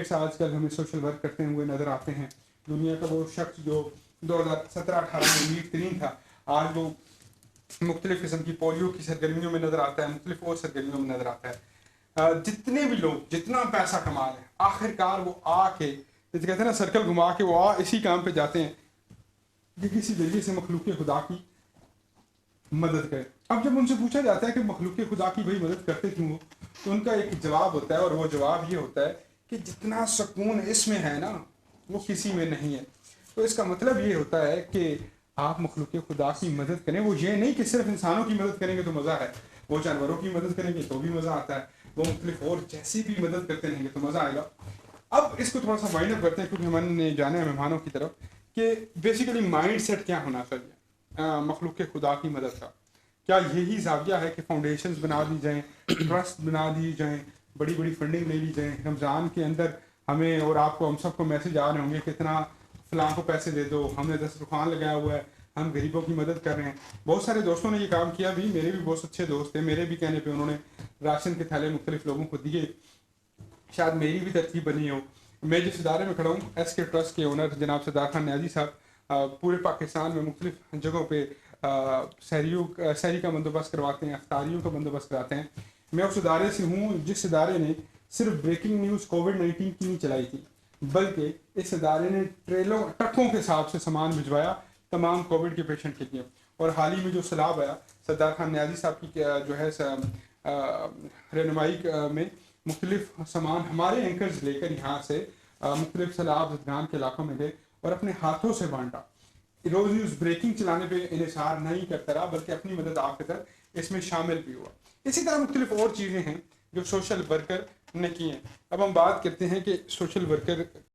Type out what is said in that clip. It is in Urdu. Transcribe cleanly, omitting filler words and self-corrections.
گیٹس آج کل ہمیں سوشل ورک کرتے ہوئے نظر آتے ہیں. دنیا کا وہ شخص جو 2017-18 میں امیر ترین تھا آج وہ مختلف قسم کی پولیو کی سرگرمیوں میں نظر آتا ہے, مختلف اور سرگرمیوں میں نظر آتا ہے. جتنے بھی لوگ جتنا پیسہ کما لیں آخر کار وہ آ کے جیسے کہتے ہیں نا سرکل گھما کے وہ اسی کام پہ جاتے ہیں کہ کسی ذریعے سے مخلوق خدا کی مدد کرے. اب جب ان سے پوچھا جاتا ہے کہ مخلوق خدا کی بھائی مدد کرتے کیوں ہو, تو ان کا ایک جواب ہوتا ہے, اور وہ جواب یہ ہوتا ہے کہ جتنا سکون اس میں ہے نا وہ کسی میں نہیں ہے. تو اس کا مطلب یہ ہوتا ہے کہ آپ مخلوق خدا کی مدد کریں. وہ یہ نہیں کہ صرف انسانوں کی مدد کریں گے تو مزہ ہے, وہ جانوروں کی مدد کریں گے تو بھی مزہ آتا ہے, وہ مختلف اور جیسی بھی مدد کرتے رہیں گے تو مزہ آئے گا. اب اس کو تھوڑا سا وائنڈ اپ کرتے ہیں کیونکہ ہم نے جانا ہے مہمانوں کی طرف کہ بیسیکلی مائنڈ سیٹ کیا ہونا چاہیے مخلوق خدا کی مدد کا. کیا یہی زاویہ ہے کہ فاؤنڈیشنز بنا دی جائیں, ٹرسٹ بنا دی جائیں, بڑی بڑی فنڈنگ لے لی جائیں, رمضان کے اندر ہمیں اور آپ کو ہم سب کو میسج آ رہے ہوں گے کہ اتنا فلاں کو پیسے دے دو, ہم نے دسترخوان لگایا ہوا ہے, ہم غریبوں کی مدد کر رہے ہیں. بہت سارے دوستوں نے یہ کام کیا بھی, میرے بھی بہت اچھے دوست تھے, میرے بھی کہنے پہ انہوں نے راشن کے تھیلے مختلف لوگوں کو دیے. شاید میری بھی ترتیب بنی ہو. میں جس ادارے میں کھڑا ہوں ایس کے ٹرسٹ کے اونر جناب سردار خان نیازی صاحب پورے پاکستان میں مختلف جگہوں پہ سحری کا بندوبست کرواتے ہیں, افطاریوں کا بندوبست کراتے ہیں. میں اس ادارے سے ہوں جس ادارے نے صرف بریکنگ نیوز کووڈ-19 کی نہیں چلائی تھی, بلکہ اس ادارے نے ٹرکوں کے حساب سے سامان بھجوایا تمام کووڈ کے پیشنٹ کے لیے. اور حال ہی میں جو سیلاب آیا, سردار خان نیازی صاحب کی جو ہے رہنمائی میں مختلف سامان ہمارے اینکرز لے کر یہاں سے مختلف سیلاب زدگان کے علاقوں میں گئے اور اپنے ہاتھوں سے بانٹا. روز نیوز بریکنگ چلانے پہ انحصار نہیں کرتا رہا بلکہ اپنی مدد آپ کے تک اس میں شامل بھی ہوا. اسی طرح مختلف اور چیزیں ہیں جو سوشل ورکر نے کی ہیں. اب ہم بات کرتے ہیں کہ سوشل ورکر